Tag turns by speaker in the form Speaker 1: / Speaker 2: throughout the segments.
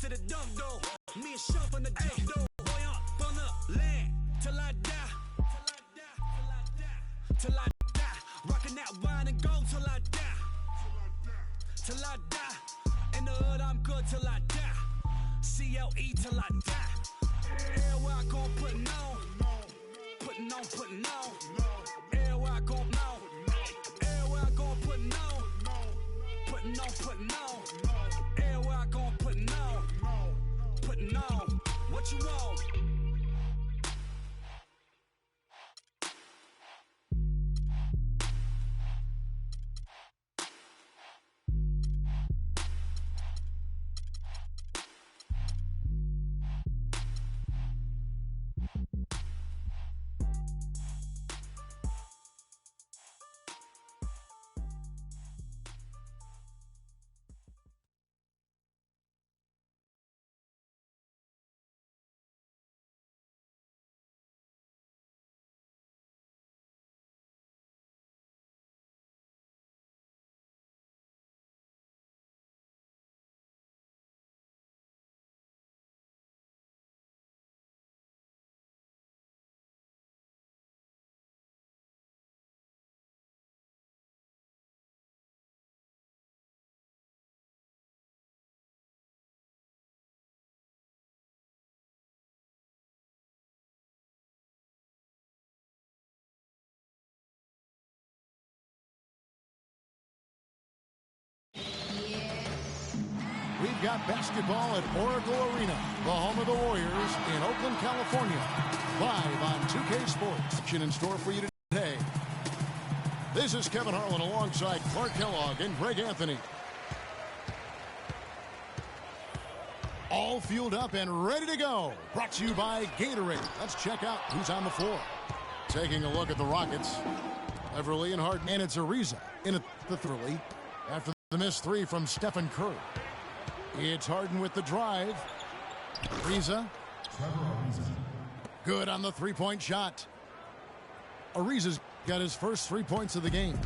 Speaker 1: to the dunk though. Me and Sean from the deck though. Boy, I'm gonna land till I die. Till I die. Rockin' that wine and gold till I die. Till I die. In the hood, I'm good till I die. CLE till I die. Everywhere I go, putting on. Putting on, putting on. Everywhere I go, now. Everywhere I go, putting on. Putting on, putting on. Everywhere I go, putting on. Putting on. What you want?
Speaker 2: We've got basketball at Oracle Arena, the home of the Warriors in Oakland, California. Live on 2K Sports. Action in store for you today. This is Kevin Harlan alongside Clark Kellogg and Greg Anthony. All fueled up and ready to go. Brought to you by Gatorade. Let's check out who's on the floor. Taking a look at the Rockets. Beverly and Harden. And it's Ariza in the three after the missed three from Stephen Curry. It's Harden with the drive. Ariza. Good on the three-point shot. Ariza's got his first 3 points of the game.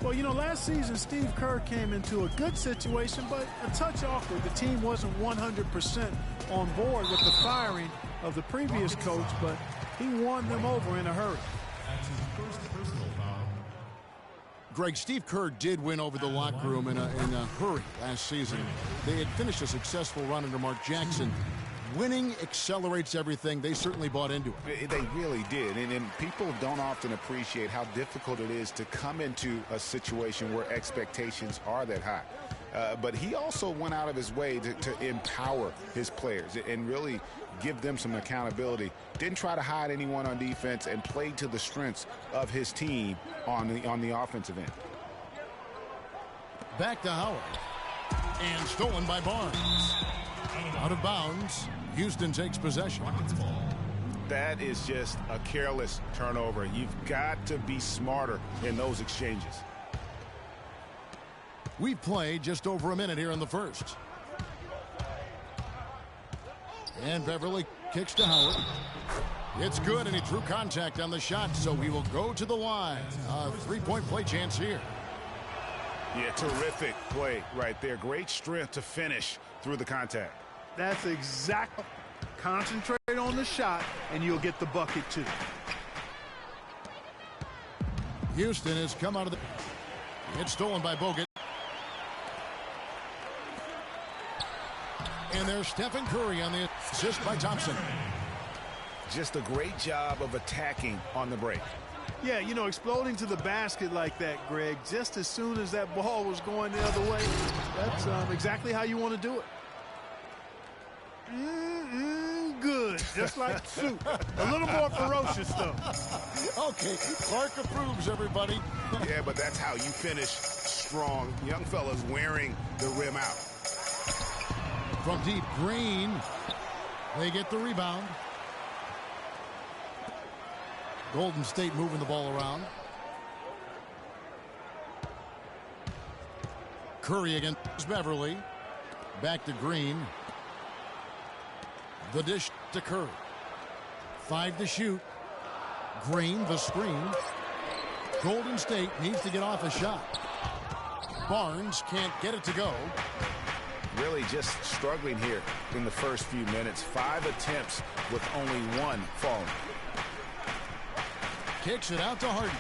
Speaker 3: Well, you know, last season Steve Kerr came into a good situation, but a touch awkward. The team wasn't 100% on board with the firing of the previous coach, but he won them over in a hurry.
Speaker 2: That's his first personal foul. Greg, Steve Kerr did win over the locker room in a hurry last season. They had finished a successful run under Mark Jackson. Winning accelerates everything. They certainly bought into it.
Speaker 4: They really did. And people don't often appreciate how difficult it is to come into a situation where expectations are that high. But he also went out of his way to empower his players and really give them some accountability. Didn't try to hide anyone on defense and played to the strengths of his team on the offensive end.
Speaker 2: Back to Howard. And stolen by Barnes. Out of bounds. Houston takes possession.
Speaker 4: That is just a careless turnover. You've got to be smarter in those exchanges.
Speaker 2: We've played just over a minute here in the first. And Beverly kicks to Howard. It's good, and he drew contact on the shot, so he will go to the line. A three-point play chance here.
Speaker 4: Yeah, terrific play right there. Great strength to finish through the contact.
Speaker 3: That's exactly. Concentrate on the shot, and you'll get the bucket, too.
Speaker 2: Houston has come out of the... It's stolen by Bogut. And there's Stephen Curry on the assist by Thompson.
Speaker 4: Just a great job of attacking on the break.
Speaker 3: Yeah, you know, exploding to the basket like that, Greg, just as soon as that ball was going the other way, that's exactly how you want to do it. Good, just like soup. A little more ferocious, though.
Speaker 2: Okay, Clark approves, everybody.
Speaker 4: Yeah, but that's how you finish strong. Young fellas wearing the rim out.
Speaker 2: From deep, Green. They get the rebound. Golden State moving the ball around. Curry against Beverly. Back to Green. The dish to Curry. 5 to shoot. Green, the screen. Golden State needs to get off a shot. Barnes can't get it to go.
Speaker 4: really just struggling here in the first few minutes. 5 attempts with only 1 falling.
Speaker 2: Kicks it out to Harden.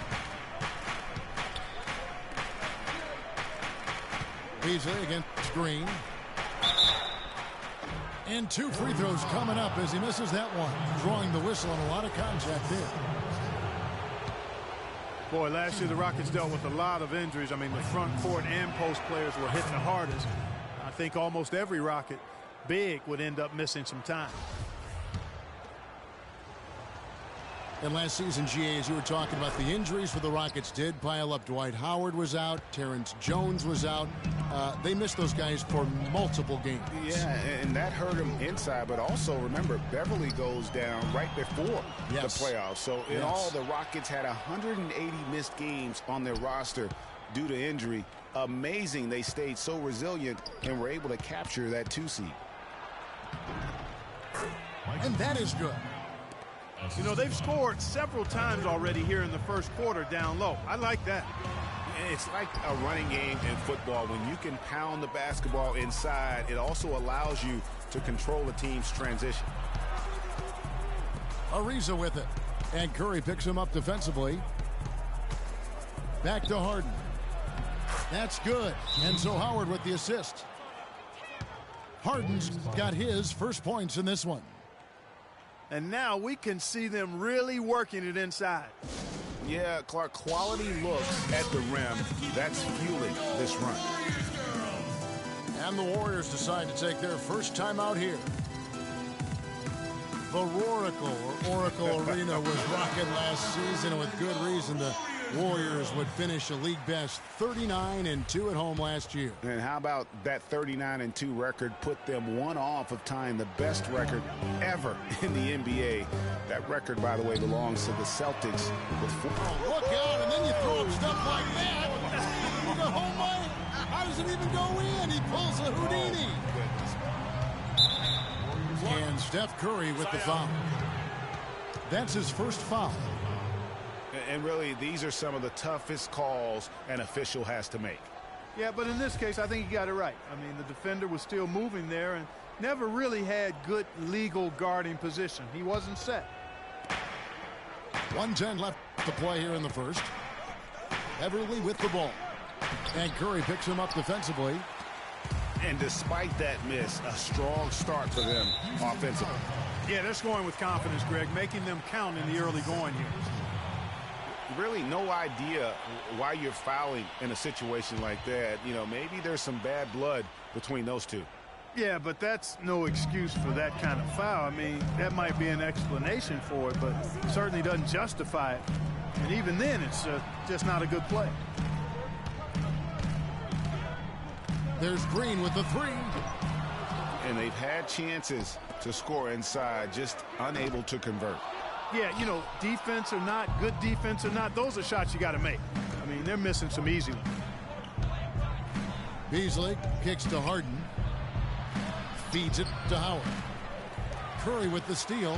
Speaker 2: Beasley against Green. And 2 free throws coming up as he misses that one. Drawing the whistle and a lot of contact there.
Speaker 3: Boy, last year the Rockets dealt with a lot of injuries. I mean, the front court and post players were hitting the hardest. I think almost every Rocket big would end up missing some time.
Speaker 2: And last season, GA, as you were talking about, the injuries for the Rockets did pile up. Dwight Howard was out. Terrence Jones was out. They missed those guys for multiple games.
Speaker 4: Yeah, and that hurt them inside. But also, remember, Beverly goes down right before the playoffs. So, in all, the Rockets had 180 missed games on their roster due to injury. Amazing they stayed so resilient and were able to capture that 2 seed.
Speaker 2: And that is good.
Speaker 3: You know, they've scored several times already here in the first quarter down low. I like that.
Speaker 4: It's like a running game in football. When you can pound the basketball inside, it also allows you to control the team's transition.
Speaker 2: Ariza with it. And Curry picks him up defensively. Back to Harden. That's good. And so Howard with the assist. Harden's got his first points in this one.
Speaker 3: And now we can see them really working it inside.
Speaker 4: Yeah, Clark, quality looks at the rim. That's fueling this run.
Speaker 2: And the Warriors decide to take their first time out here. The Roracle or Oracle Arena was rocking last season, and with good reason. The Warriors would finish a league best 39-2 at home last year.
Speaker 4: And how about that 39-2 record put them 1 off of tying the best record ever in the NBA. That record, by the way, belongs to the Celtics with 4.
Speaker 2: Oh, look out, and then you throw up stuff like that. You go, oh my, how does it even go in? He pulls a Houdini. And Steph Curry with the foul. That's his first foul.
Speaker 4: And really, these are some of the toughest calls an official has to make.
Speaker 3: Yeah, but in this case, I think he got it right. I mean, the defender was still moving there and never really had good legal guarding position. He wasn't set.
Speaker 2: 1:10 left to play here in the first. Everly with the ball. And Curry picks him up defensively.
Speaker 4: And despite that miss, a strong start for them offensively.
Speaker 3: Yeah, they're scoring with confidence, Greg, making them count in the early going here.
Speaker 4: Really no idea why you're fouling in a situation like that. You know, maybe there's some bad blood between those two.
Speaker 3: Yeah, but that's no excuse for that kind of foul. I mean, that might be an explanation for it, but certainly doesn't justify it. And even then, it's just not a good play.
Speaker 2: There's Green with the 3.
Speaker 4: And they've had chances to score inside, just unable to convert.
Speaker 3: Yeah, you know, defense or not, good defense or not, those are shots you got to make. I mean, they're missing some easy ones.
Speaker 2: Beasley kicks to Harden. Feeds it to Howard. Curry with the steal.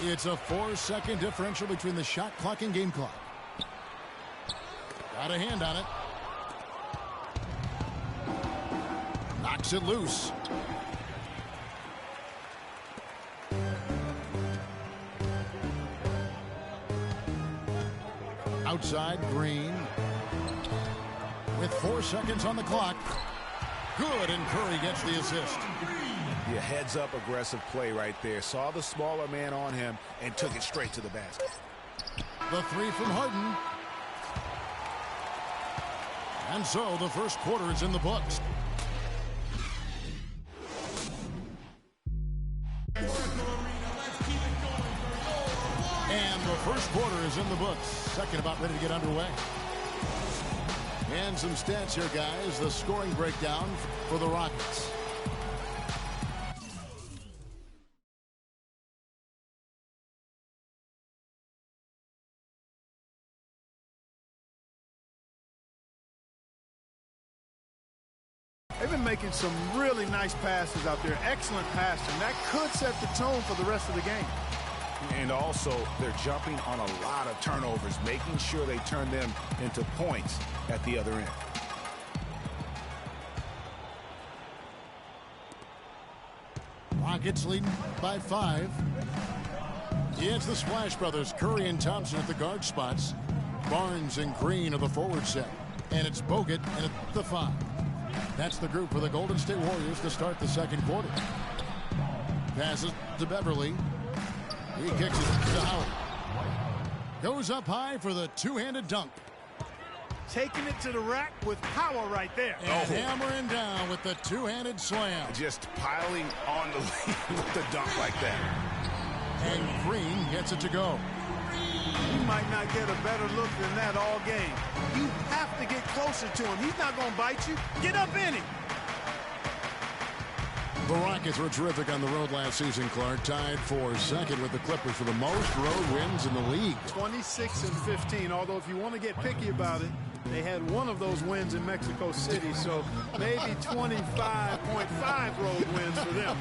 Speaker 2: It's a 4-second differential between the shot clock and game clock. Got a hand on it. Knocks it loose. Outside, Green. With 4 seconds on the clock. Good, and Curry gets the assist.
Speaker 4: Yeah, heads-up aggressive play right there. Saw the smaller man on him and took it straight to the basket.
Speaker 2: The 3 from Harden. And so the first quarter is in the books. And the first quarter is in the books. Second about ready to get underway. And some stats here, guys. The scoring breakdown for the Rockets.
Speaker 3: They've been making some really nice passes out there. Excellent passing. That could set the tone for the rest of the game.
Speaker 4: And also, they're jumping on a lot of turnovers, making sure they turn them into points at the other end.
Speaker 2: Rockets leading by 5. It's the Splash Brothers, Curry and Thompson at the guard spots. Barnes and Green are the forward set. And it's Bogut and at the 5. That's the group for the Golden State Warriors to start the second quarter. Passes to Beverly. He kicks it to Howard. Goes up high for the two-handed dunk.
Speaker 3: Taking it to the rack with power right there.
Speaker 2: And hammering down with the two-handed slam.
Speaker 4: Just piling on the lead with the dunk like that.
Speaker 2: And Green gets it to go.
Speaker 3: You might not get a better look than that all game. You have to get closer to him. He's not going to bite you. Get up in him.
Speaker 2: The Rockets were terrific on the road last season, Clark. Tied for second with the Clippers for the most road wins in the league.
Speaker 3: 26 and 15, although if you want to get picky about it, they had one of those wins in Mexico City, so maybe 25.5 road wins for them.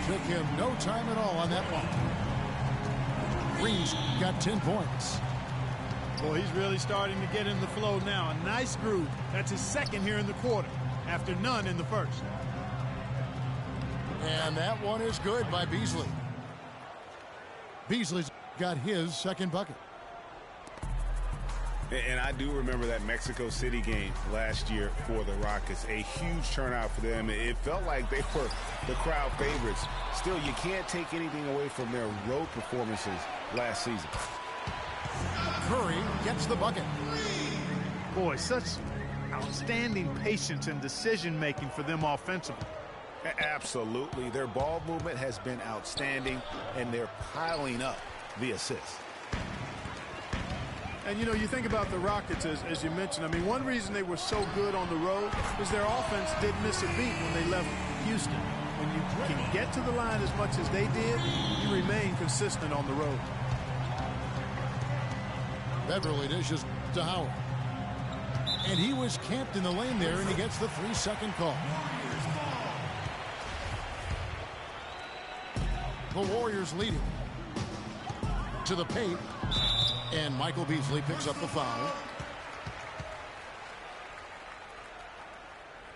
Speaker 2: Took him no time at all on that one. Green's got 10 points.
Speaker 3: Well, he's really starting to get in the flow now. A nice groove. That's his second here in the quarter, after none in the first.
Speaker 2: And that one is good by Beasley. Beasley's got his second bucket.
Speaker 4: And I do remember that Mexico City game last year for the Rockets. A huge turnout for them. It felt like they were the crowd favorites. Still, you can't take anything away from their road performances last season.
Speaker 2: Curry gets the bucket.
Speaker 3: Boy, such outstanding patience and decision-making for them offensively.
Speaker 4: Absolutely. Their ball movement has been outstanding, and they're piling up the assists.
Speaker 3: And, you know, you think about the Rockets, as you mentioned. I mean, one reason they were so good on the road is their offense didn't miss a beat when they left Houston. When you can get to the line as much as they did, you remain consistent on the road.
Speaker 2: Beverly dishes to Howard. And he was camped in the lane there, and he gets the 3-second call. The Warriors leading. To the paint. And Michael Beasley picks up the foul.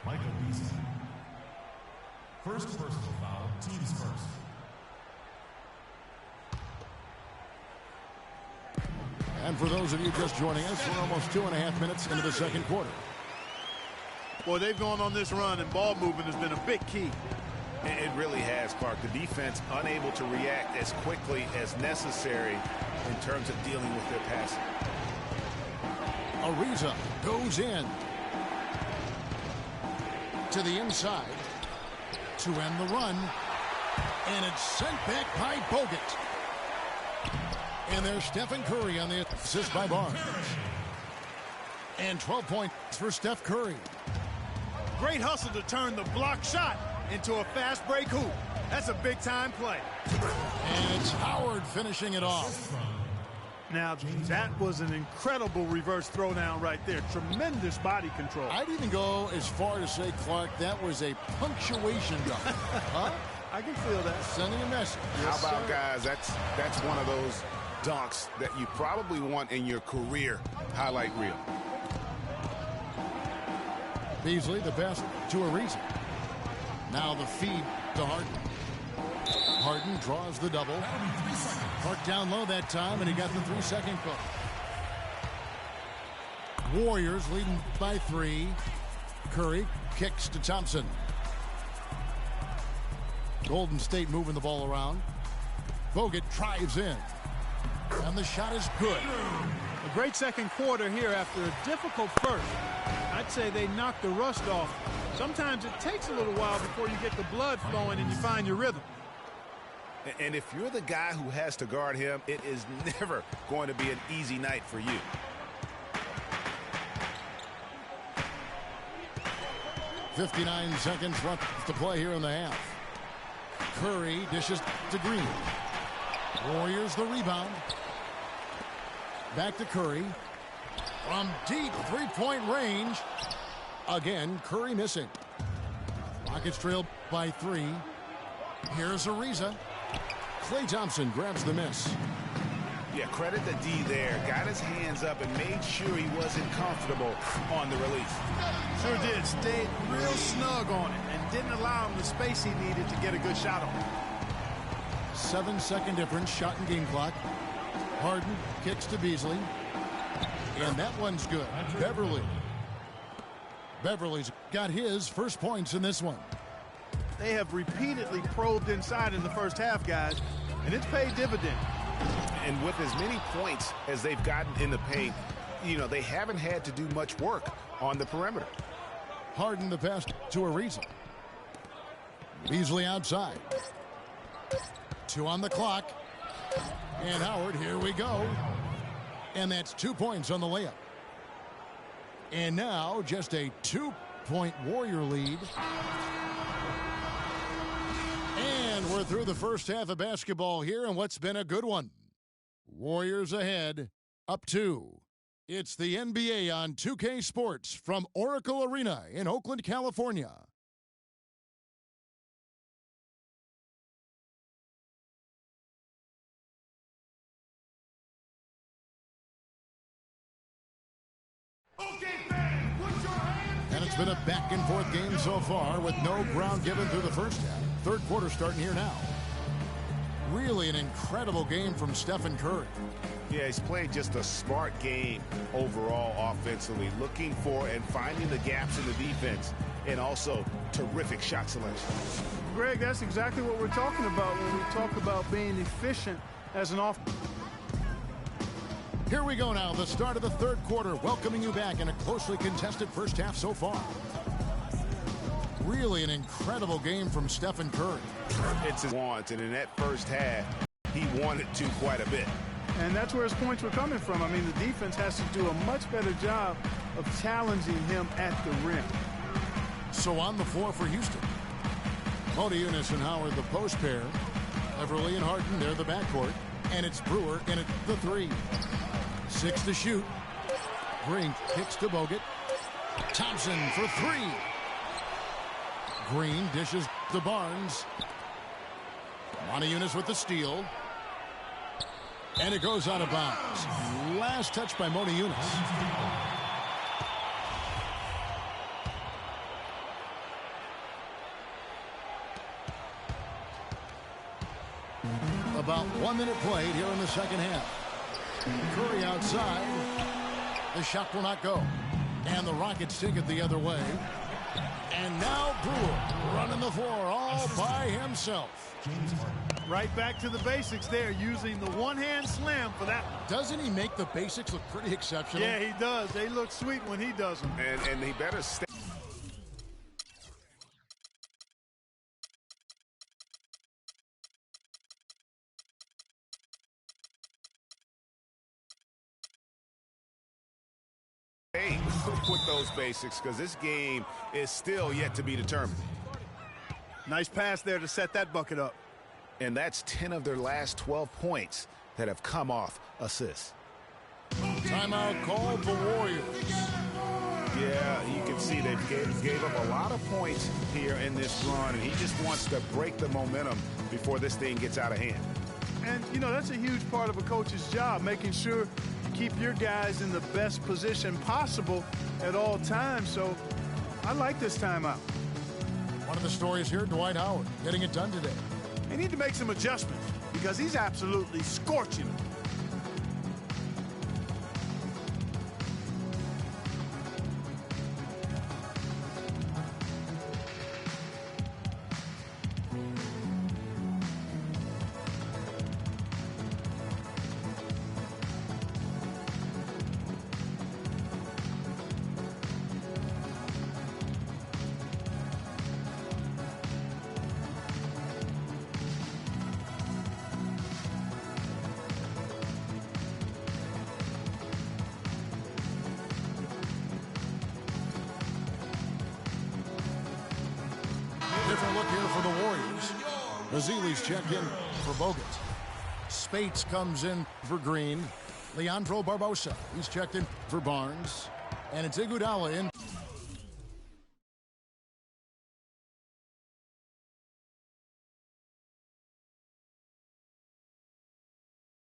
Speaker 5: Michael Beasley. First personal foul, team's first.
Speaker 2: And for those of you just joining us, we're almost 2.5 minutes into the second quarter.
Speaker 3: Boy, they've gone on this run, and ball movement has been a big key.
Speaker 4: It really has, Clark. The defense unable to react as quickly as necessary in terms of dealing with their passing.
Speaker 2: Ariza goes in to the inside to end the run, and it's sent back by Bogut. And there's Stephen Curry on the assist by Barnes. And 12 points for Steph Curry.
Speaker 3: Great hustle to turn the block shot into a fast break hoop. That's a big-time play.
Speaker 2: And it's Howard finishing it off.
Speaker 3: Now, that was an incredible reverse throwdown right there. Tremendous body control.
Speaker 2: I'd even go as far to say, Clark, that was a punctuation dunk. Huh?
Speaker 3: I can feel that.
Speaker 2: Sending a message.
Speaker 4: Yes, how about, guys, that's one of those dunks that you probably want in your career highlight reel.
Speaker 2: Beasley, the pass to Ariza. Now the feed to Harden. Harden draws the double. Parked down low that time, and he got the 3-second call. Warriors leading by 3. Curry kicks to Thompson. Golden State moving the ball around. Bogut drives in. And the shot is good.
Speaker 3: A great second quarter here after a difficult first. I'd say they knocked the rust off. Sometimes it takes a little while before you get the blood flowing and you find your rhythm.
Speaker 4: And if you're the guy who has to guard him, it is never going to be an easy night for you.
Speaker 2: .59 seconds left to play here in the half. Curry dishes to Green. Warriors the rebound. Back to Curry. From deep three-point range. Again, Curry missing. Rockets trail by 3. Here's Ariza. Klay Thompson grabs the miss.
Speaker 4: Yeah, credit the D there. Got his hands up and made sure he wasn't comfortable on the release.
Speaker 3: Sure did. Stayed real snug on it and didn't allow him the space he needed to get a good shot on it.
Speaker 2: 7-second difference, shot and game clock. Harden kicks to Beasley. And that one's good. Beverly's got his first points in this one.
Speaker 3: They have repeatedly probed inside in the first half, guys, and it's paid dividends.
Speaker 4: And with as many points as they've gotten in the paint, you know, they haven't had to do much work on the perimeter.
Speaker 2: Harden the pass to Ariza. Beasley outside. 2 on the clock. And Howard, here we go. And that's 2 points on the layup. And now just a 2-point Warrior lead. And we're through the first half of basketball here, and what's been a good one. Warriors ahead, up 2. It's the NBA on 2K Sports from Oracle Arena in Oakland, California. And it's been a back-and-forth game so far with no ground given through the first half. Third quarter starting here now. Really an incredible game from Stephen Curry.
Speaker 4: Yeah, he's played just a smart game overall offensively, looking for and finding the gaps in the defense, and also terrific shot selection.
Speaker 3: Greg, that's exactly what we're talking about when we talk about being efficient as an offense.
Speaker 2: Here we go now, the start of the third quarter, welcoming you back in a closely contested first half so far. Really an incredible game from Stephen Curry.
Speaker 4: It's his wants, and in that first half, he wanted to quite a bit.
Speaker 3: And that's where his points were coming from. I mean, the defense has to do a much better job of challenging him at the rim.
Speaker 2: So on the floor for Houston. Modiunas and Howard, the post pair. Everly and Harden, they're the backcourt. And it's Brewer in at the 3. 6 to shoot. Green kicks to Bogut. Thompson for 3. Green dishes to Barnes. Modiunas with the steal. And it goes out of bounds. Last touch by Modiunas. About 1 minute played here in the second half. Curry outside. The shot will not go. And the Rockets take it the other way. And now Brewer running the floor all by himself.
Speaker 3: Right back to the basics there, using the one-hand slam for that.
Speaker 2: Doesn't he make the basics look pretty exceptional?
Speaker 3: Yeah, he does. They look sweet when he does them.
Speaker 4: And he better stay. With those basics, because this game is still yet to be determined.
Speaker 3: Nice pass there to set that bucket up.
Speaker 4: And that's 10 of their last 12 points that have come off assists.
Speaker 2: Timeout called the Warriors.
Speaker 4: Yeah, you can see they gave up a lot of points here in this run, and he just wants to break the momentum before this thing gets out of hand.
Speaker 3: And, you know, that's a huge part of a coach's job, making sure you keep your guys in the best position possible at all times. So I like this timeout.
Speaker 2: One of the stories here, Dwight Howard getting it done today.
Speaker 3: They need to make some adjustments because he's absolutely scorching them.
Speaker 2: Different look here for the Warriors. Bazili's checked in for Bogut. Spates comes in for Green. Leandro Barbosa, he's checked in for Barnes. And it's Iguodala in